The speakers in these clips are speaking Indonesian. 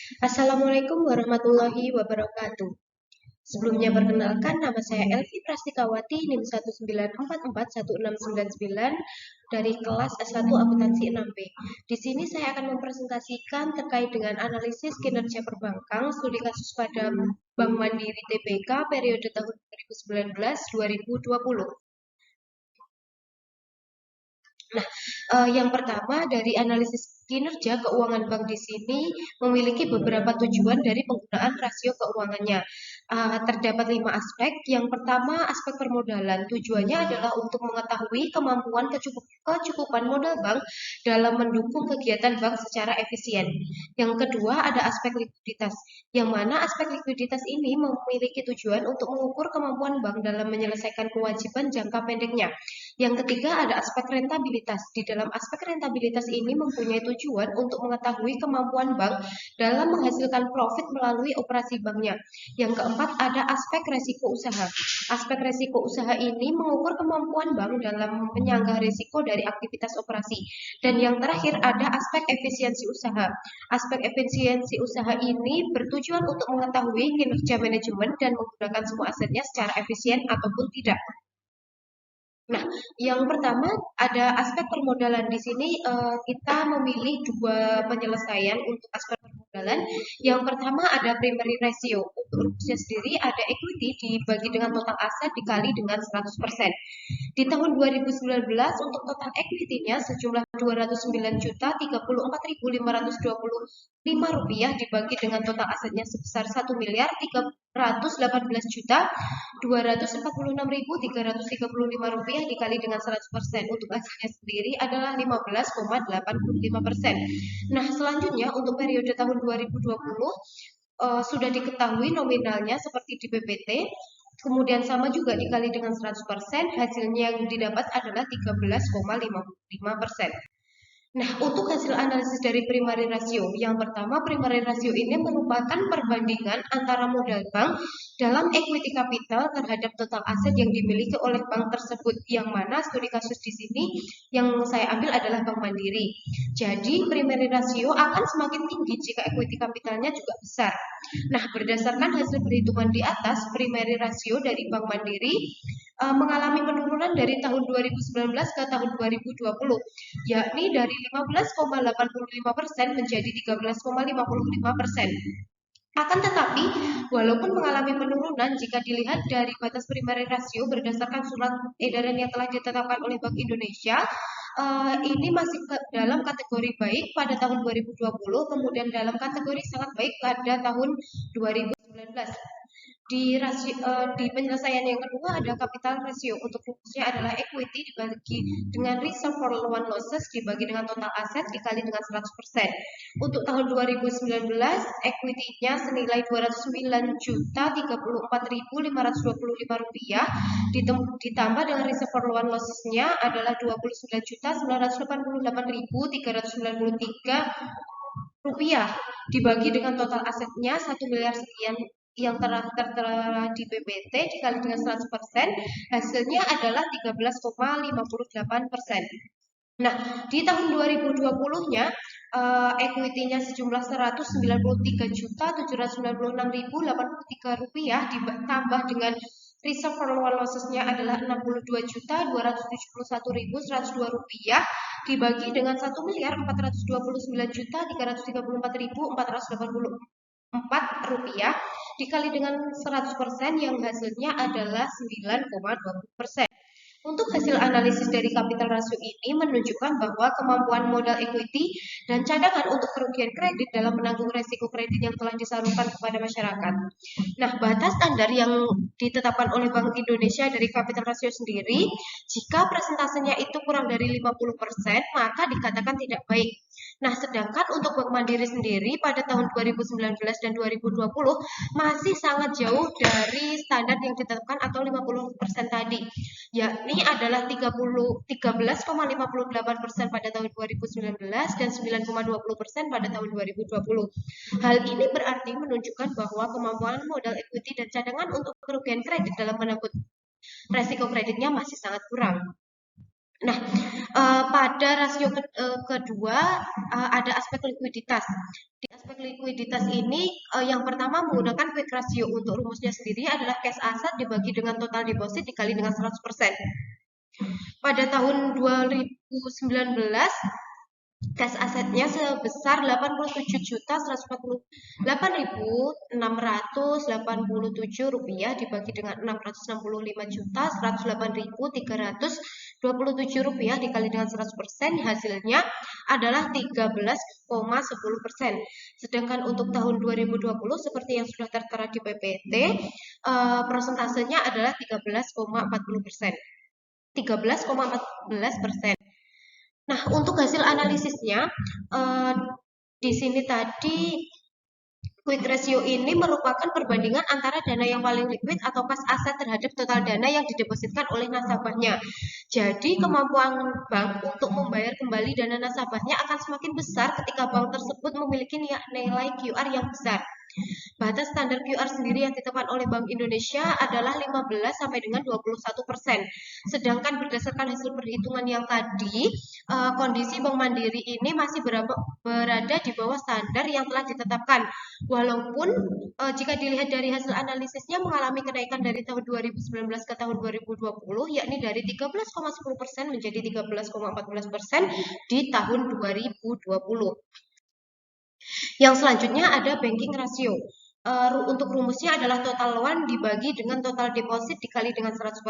Assalamualaikum warahmatullahi wabarakatuh. Sebelumnya perkenalkan, nama saya Elvi Prastikawati, NIM 1944169 dari kelas S1 Akuntansi 6B. Di sini saya akan mempresentasikan terkait dengan analisis kinerja perbankan studi kasus pada Bank Mandiri Tbk periode tahun 2019-2020. Nah, yang pertama dari analisis kinerja keuangan bank di sini memiliki beberapa tujuan dari penggunaan rasio keuangannya. Terdapat 5 aspek. Yang pertama, aspek permodalan. Tujuannya adalah untuk mengetahui kemampuan kecukupan modal bank dalam mendukung kegiatan bank secara efisien. Yang kedua, ada aspek likuiditas, yang mana aspek likuiditas ini memiliki tujuan untuk mengukur kemampuan bank dalam menyelesaikan kewajiban jangka pendeknya. Yang ketiga ada aspek rentabilitas. Di dalam aspek rentabilitas ini mempunyai tujuan untuk mengetahui kemampuan bank dalam menghasilkan profit melalui operasi banknya. Yang keempat ada aspek resiko usaha. Aspek resiko usaha ini mengukur kemampuan bank dalam menyanggah risiko dari aktivitas operasi. Dan yang terakhir ada aspek efisiensi usaha. Aspek efisiensi usaha ini bertujuan untuk mengetahui kinerja manajemen dan menggunakan semua asetnya secara efisien ataupun tidak. Nah, yang pertama ada aspek permodalan. Di sini kita memilih dua penyelesaian untuk aspek permodalan. Yang pertama ada primary ratio. Untuk rumusnya sendiri ada equity dibagi dengan total aset dikali dengan 100%. Di tahun 2019 untuk total equity-nya sejumlah 209.034.525 rupiah dibagi dengan total asetnya sebesar 1.318.245.335 rupiah dikali dengan 100%. Untuk hasilnya sendiri adalah 15,85%. Nah, selanjutnya untuk periode tahun 2020 sudah diketahui nominalnya seperti di PPT. Kemudian sama juga dikali dengan 100%, hasilnya yang didapat adalah 13,55%. Nah, untuk hasil analisis dari primary ratio, yang pertama primary ratio ini merupakan perbandingan antara modal bank dalam equity capital terhadap total aset yang dimiliki oleh bank tersebut, yang mana studi kasus di sini yang saya ambil adalah Bank Mandiri. Jadi, primary ratio akan semakin tinggi jika equity capitalnya juga besar. Nah, berdasarkan hasil perhitungan di atas, primary ratio dari Bank Mandiri mengalami penurunan dari tahun 2019 ke tahun 2020, yakni dari 15,85% menjadi 13,55%. Akan tetapi, walaupun mengalami penurunan, jika dilihat dari batas primary ratio berdasarkan surat edaran yang telah ditetapkan oleh Bank Indonesia, ini masih dalam kategori baik pada tahun 2020, kemudian dalam kategori sangat baik pada tahun 2019. Di penyelesaian yang kedua ada capital ratio. Untuk rumusnya adalah equity dibagi dengan reserve for loan losses dibagi dengan total aset dikali dengan 100%. Untuk tahun 2019 equity-nya senilai 209.034.525 rupiah ditambah dengan reserve for loan losses-nya adalah 29.988.393 rupiah dibagi dengan total asetnya 1 miliar sekian yang tertera di PPT dikali dengan 100%, hasilnya adalah 13,58%. Nah, di tahun 2020-nya equity-nya sejumlah 193.796.083 rupiah ditambah dengan reserve for loan losses-nya adalah 62.271.102 rupiah dibagi dengan 1.429.334.484 rupiah dikali dengan 100% yang hasilnya adalah 9,20%. Untuk hasil analisis dari capital ratio ini menunjukkan bahwa kemampuan modal equity dan cadangan untuk kerugian kredit dalam menanggung resiko kredit yang telah disalurkan kepada masyarakat. Nah, batas standar yang ditetapkan oleh Bank Indonesia dari capital ratio sendiri, jika presentasenya itu kurang dari 50%, maka dikatakan tidak baik. Nah, sedangkan untuk Bank Mandiri sendiri pada tahun 2019 dan 2020 masih sangat jauh dari standar yang ditetapkan atau 50% tadi, yakni adalah 13,58% pada tahun 2019 dan 9,20% pada tahun 2020. Hal ini berarti menunjukkan bahwa kemampuan modal equity dan cadangan untuk kerugian kredit dalam menanggung resiko kreditnya masih sangat kurang. Nah, pada rasio kedua ada aspek likuiditas. Di aspek aspek likuiditas ini yang pertama menggunakan quick ratio. Untuk rumusnya sendiri adalah cash asset dibagi dengan total deposit dikali dengan 100%. Pada tahun 2019 cash asetnya sebesar 87.148.687 rupiah dibagi dengan 665.108.327 rupiah dikali dengan 100%, hasilnya adalah 13,10%. Sedangkan untuk tahun 2020 seperti yang sudah tertera di PPT, persentasenya adalah 13,40%. 13,14%. Nah, untuk hasil analisisnya, di sini tadi quick ratio ini merupakan perbandingan antara dana yang paling liquid atau kas aset terhadap total dana yang didepositkan oleh nasabahnya. Jadi, kemampuan bank untuk membayar kembali dana nasabahnya akan semakin besar ketika bank tersebut memiliki nilai QR yang besar. Batas standar QR sendiri yang ditetapkan oleh Bank Indonesia adalah 15 sampai dengan 21%. Sedangkan berdasarkan hasil perhitungan yang tadi, kondisi Bank Mandiri ini masih berada di bawah standar yang telah ditetapkan. Walaupun jika dilihat dari hasil analisisnya mengalami kenaikan dari tahun 2019 ke tahun 2020, yakni dari 13,10% menjadi 13,14% di tahun 2020. Yang selanjutnya ada banking ratio. Untuk rumusnya adalah total loan dibagi dengan total deposit dikali dengan 100%.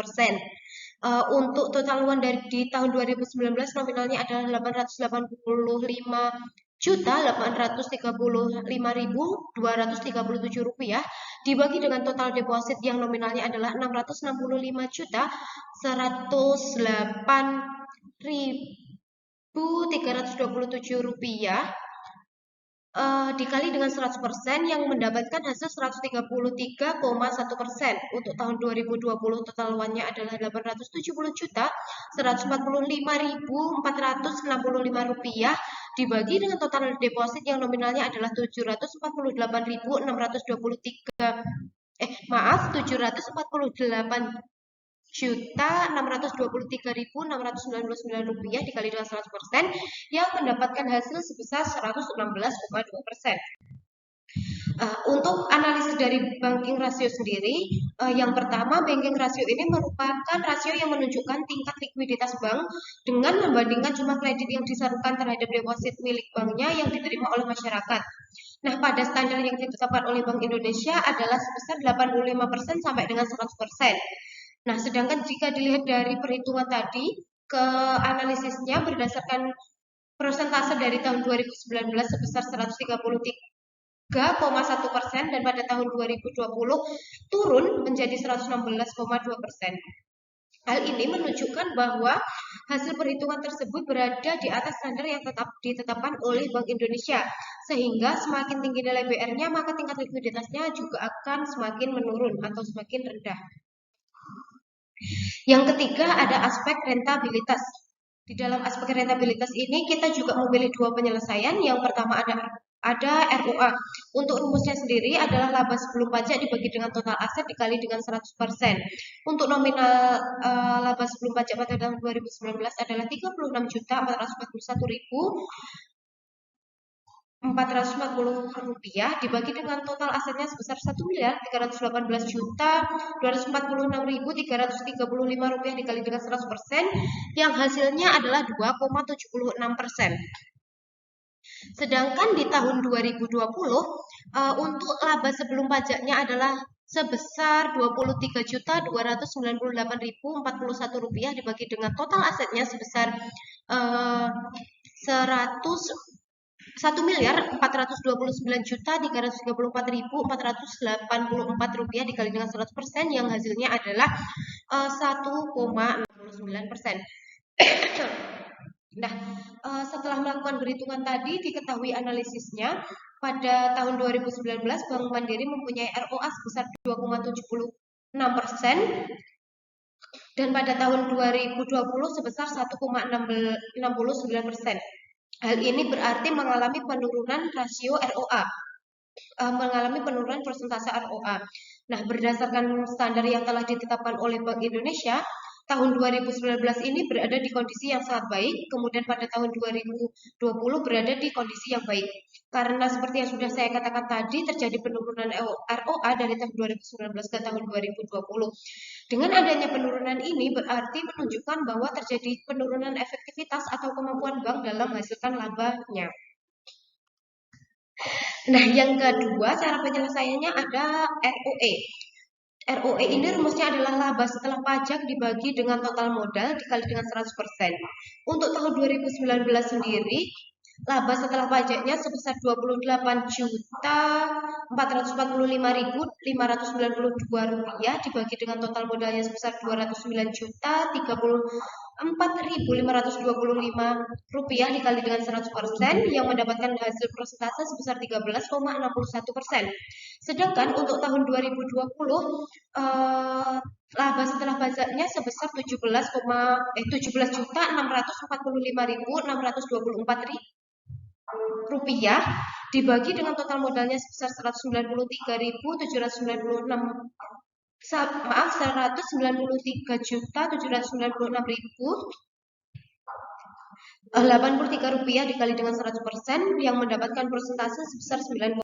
Untuk total loan di tahun 2019 nominalnya adalah 885.835.237 rupiah dibagi dengan total deposit yang nominalnya adalah 665.108.327 rupiah dikali dengan 100% yang mendapatkan hasil 133,1%. Untuk tahun 2020 total loannya adalah 870.145.465 rupiah dibagi dengan total deposit yang nominalnya adalah 748.623.623.699 rupiah dikali dengan 100% yang mendapatkan hasil sebesar 116,2%. Untuk analisis dari banking ratio sendiri, yang pertama banking ratio ini merupakan rasio yang menunjukkan tingkat likuiditas bank dengan membandingkan jumlah kredit yang disalurkan terhadap deposit milik banknya yang diterima oleh masyarakat. Nah, pada standar yang ditetapkan oleh Bank Indonesia adalah sebesar 85% sampai dengan 100%. Nah, sedangkan jika dilihat dari perhitungan tadi, ke analisisnya berdasarkan persentase dari tahun 2019 sebesar 133,1% dan pada tahun 2020 turun menjadi 116,2%. Hal ini menunjukkan bahwa hasil perhitungan tersebut berada di atas standar yang ditetapkan oleh Bank Indonesia, sehingga semakin tinggi nilai BR-nya maka tingkat likuiditasnya juga akan semakin menurun atau semakin rendah. Yang ketiga ada aspek rentabilitas. Di dalam aspek rentabilitas ini kita juga memilih dua penyelesaian. Yang pertama ada ROA. Untuk rumusnya sendiri adalah laba sebelum pajak dibagi dengan total aset dikali dengan 100%. Untuk nominal laba sebelum pajak pada tahun 2019 adalah 36.441.440 rupiah dibagi dengan total asetnya sebesar 1.318.246.335 rupiah dikali dengan 100% yang hasilnya adalah 2,76%. Sedangkan di tahun 2020 untuk laba sebelum pajaknya adalah sebesar 23.298.041 rupiah dibagi dengan total asetnya sebesar 1.429.334.484 rupiah dikali dengan 100% yang hasilnya adalah 1,69%. Nah, setelah melakukan perhitungan tadi diketahui analisisnya pada tahun 2019 Bank Mandiri mempunyai ROA sebesar 2,76% dan pada tahun 2020 sebesar 1,69%. Hal ini berarti mengalami penurunan rasio ROA, mengalami penurunan persentase ROA. Nah, berdasarkan standar yang telah ditetapkan oleh Bank Indonesia, tahun 2019 ini berada di kondisi yang sangat baik, kemudian pada tahun 2020 berada di kondisi yang baik. Karena seperti yang sudah saya katakan tadi, terjadi penurunan ROA dari tahun 2019 ke tahun 2020. Dengan adanya penurunan ini berarti menunjukkan bahwa terjadi penurunan efektivitas atau kemampuan bank dalam menghasilkan labanya. Nah, yang kedua, cara penyelesaiannya ada ROE. ROE ini rumusnya adalah laba setelah pajak dibagi dengan total modal dikali dengan 100%. Untuk tahun 2019 sendiri, laba setelah pajaknya sebesar 28 juta 445.592 rupiah dibagi dengan total modalnya sebesar 209 juta 34.525 rupiah dikali dengan 100% yang mendapatkan hasil persentase sebesar 13,61%. Sedangkan untuk tahun 2020 laba setelah pajaknya sebesar 17 juta 645.624 rupiah dibagi dengan total modalnya sebesar 193.796 maaf 193.796.083 rupiah dikali dengan 100% yang mendapatkan persentase sebesar 9,10%.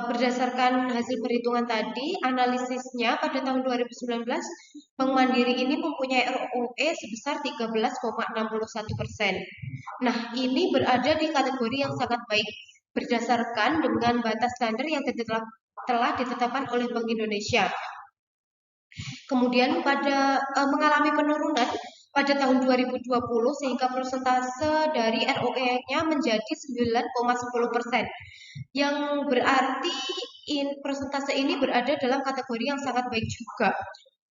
Berdasarkan hasil perhitungan tadi, analisisnya pada tahun 2019, Bank Mandiri ini mempunyai ROE sebesar 13,61%. Nah, ini berada di kategori yang sangat baik berdasarkan dengan batas standar yang telah ditetapkan oleh Bank Indonesia. Kemudian mengalami penurunan pada tahun 2020 sehingga persentase dari ROE-nya menjadi 9,10%. Yang berarti persentase ini berada dalam kategori yang sangat baik juga.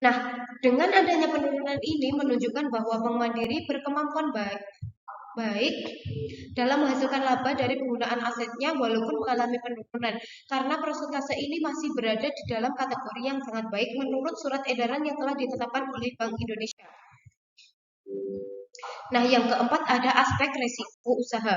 Nah, dengan adanya penurunan ini menunjukkan bahwa Bank Mandiri berkemampuan baik dalam menghasilkan laba dari penggunaan asetnya walaupun mengalami penurunan karena persentase ini masih berada di dalam kategori yang sangat baik menurut surat edaran yang telah ditetapkan oleh Bank Indonesia. Nah, yang keempat ada aspek resiko usaha.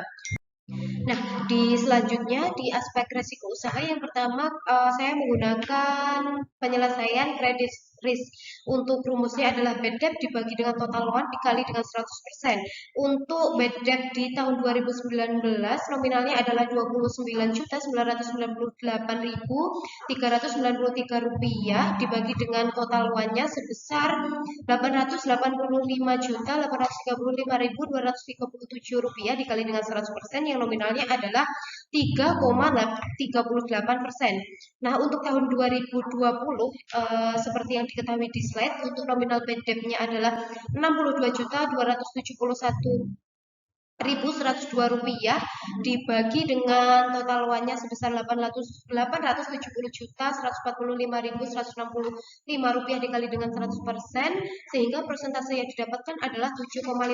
Nah, selanjutnya di aspek resiko usaha yang pertama saya menggunakan penyelesaian kredit risk. Untuk rumusnya adalah bad debt dibagi dengan total loan dikali dengan 100%. Untuk bad debt di tahun 2019 nominalnya adalah 29.998.393 rupiah dibagi dengan total loannya sebesar 885.835.237 rupiah dikali dengan 100% yang nominalnya adalah 3,38%. Nah, untuk tahun 2020 seperti yang diketahui di slide, untuk nominal bad debt-nya adalah 62.271.102 rupiah dibagi dengan total loannya sebesar 870.145.165 rupiah dikali dengan 100% sehingga persentase yang didapatkan adalah 7,15%.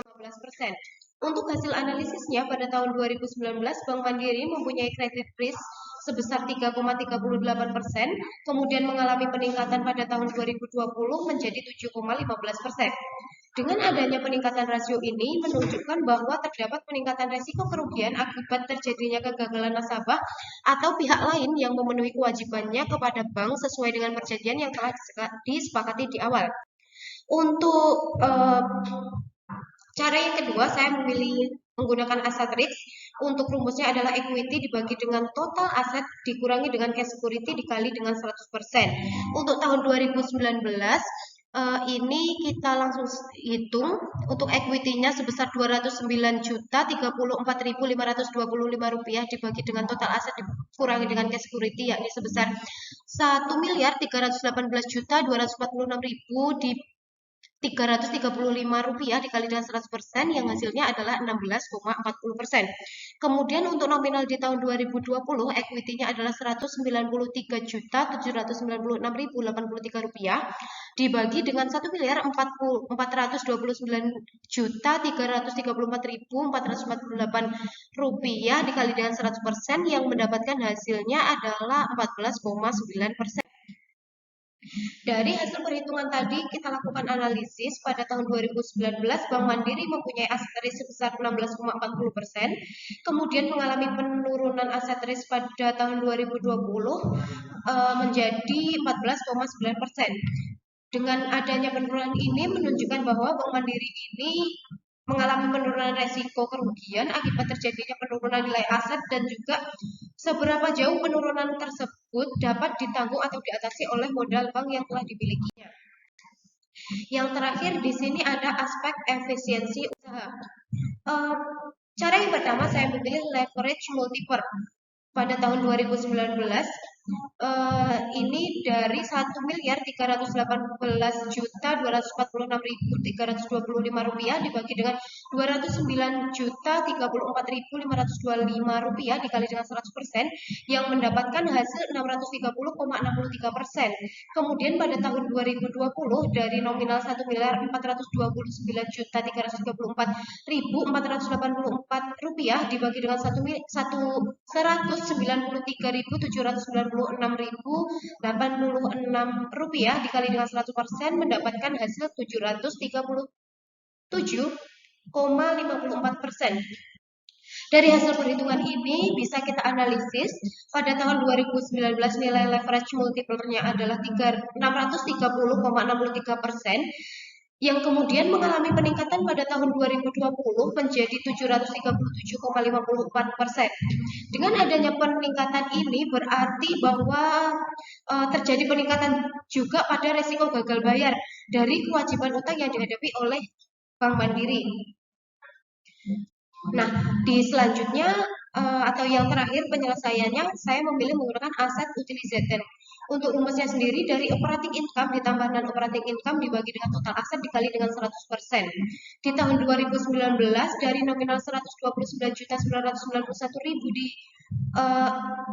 Untuk hasil analisisnya pada tahun 2019 Bank Mandiri mempunyai credit risk sebesar 3,38%, kemudian mengalami peningkatan pada tahun 2020 menjadi 7,15%. Dengan adanya peningkatan rasio ini menunjukkan bahwa terdapat peningkatan risiko kerugian akibat terjadinya kegagalan nasabah atau pihak lain yang memenuhi kewajibannya kepada bank sesuai dengan perjanjian yang telah disepakati di awal. Untuk cara yang kedua, saya memilih menggunakan aset risk. Untuk rumusnya adalah equity dibagi dengan total aset dikurangi dengan cash security dikali dengan 100%. Untuk tahun 2019, ini kita langsung hitung untuk equity-nya sebesar 209.034.525 rupiah dibagi dengan total aset dikurangi dengan cash security yakni sebesar 1.318.246.000 di 335 rupiah dikali dengan 100% yang hasilnya adalah 16,40%. Kemudian untuk nominal di tahun 2020 equity-nya adalah 193.796.083 rupiah dibagi dengan 1.429.334.448 rupiah dikali dengan 100% yang mendapatkan hasilnya adalah 14,9%. Dari hasil perhitungan tadi, kita lakukan analisis pada tahun 2019, Bank Mandiri mempunyai aset risk sebesar 16,40%, kemudian mengalami penurunan aset risk pada tahun 2020 menjadi 14,9%. Dengan adanya penurunan ini menunjukkan bahwa Bank Mandiri ini mengalami penurunan resiko kerugian akibat terjadinya penurunan nilai aset dan juga seberapa jauh penurunan tersebut dapat ditanggung atau diatasi oleh modal bank yang telah dimilikinya. Yang terakhir di sini ada aspek efisiensi usaha. Eh, Cara yang pertama saya memilih leverage multiple. Pada tahun 2019 ini dari 1.318.246.325 rupiah dibagi dengan 209.034.525 rupiah dikali dengan 100% yang mendapatkan hasil 630,63%. Kemudian pada tahun 2020 dari nominal 1.422.334.484 rupiah dibagi dengan 196.796.086 rupiah dikali dengan 100% mendapatkan hasil 737,54%. Dari hasil perhitungan ini bisa kita analisis pada tahun 2019 nilai leverage multiple-nya adalah 630,63%, yang kemudian mengalami peningkatan pada tahun 2020 menjadi 737,54%. Dengan adanya peningkatan ini berarti bahwa terjadi peningkatan juga pada risiko gagal bayar dari kewajiban utang yang dihadapi oleh Bank Mandiri. Nah, di selanjutnya atau yang terakhir penyelesaiannya saya memilih menggunakan aset utilization. Untuk rumusnya sendiri dari operating income ditambah non operating income dibagi dengan total aset dikali dengan 100%. Di tahun 2019 dari nominal 129.991.000 di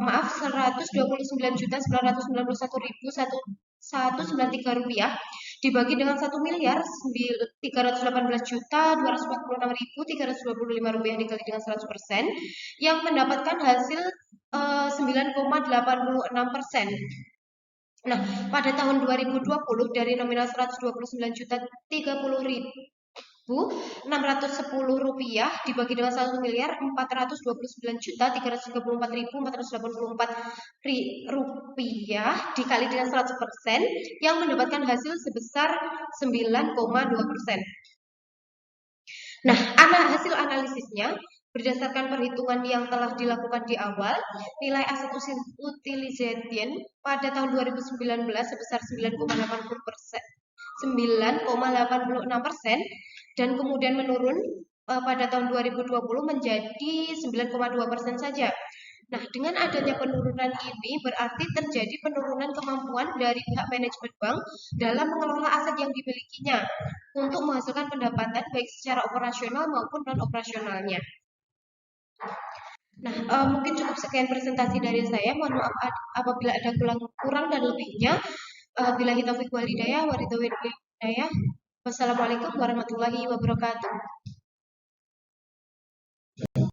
maaf 129.991.193 rupiah dibagi dengan 1.318.246.325 rupiah dikali dengan 100% yang mendapatkan hasil 9,86%. Nah, pada tahun 2020 dari nominal 129.030.610 rupiah dibagi dengan 1.429.334.484 rupiah dikali dengan 100% yang mendapatkan hasil sebesar 9,2%. Nah, hasil analisisnya berdasarkan perhitungan yang telah dilakukan di awal, nilai aset utilization pada tahun 2019 sebesar 9,86% dan kemudian menurun pada tahun 2020 menjadi 9,2% saja. Nah, dengan adanya penurunan ini berarti terjadi penurunan kemampuan dari pihak manajemen bank dalam mengelola aset yang dimilikinya untuk menghasilkan pendapatan baik secara operasional maupun non operasionalnya. Nah, mungkin cukup sekian presentasi dari saya. Mohon maaf apabila ada kurang dan lebihnya. Billahi taufiq wal hidayah, wassalamualaikum warahmatullahi wabarakatuh.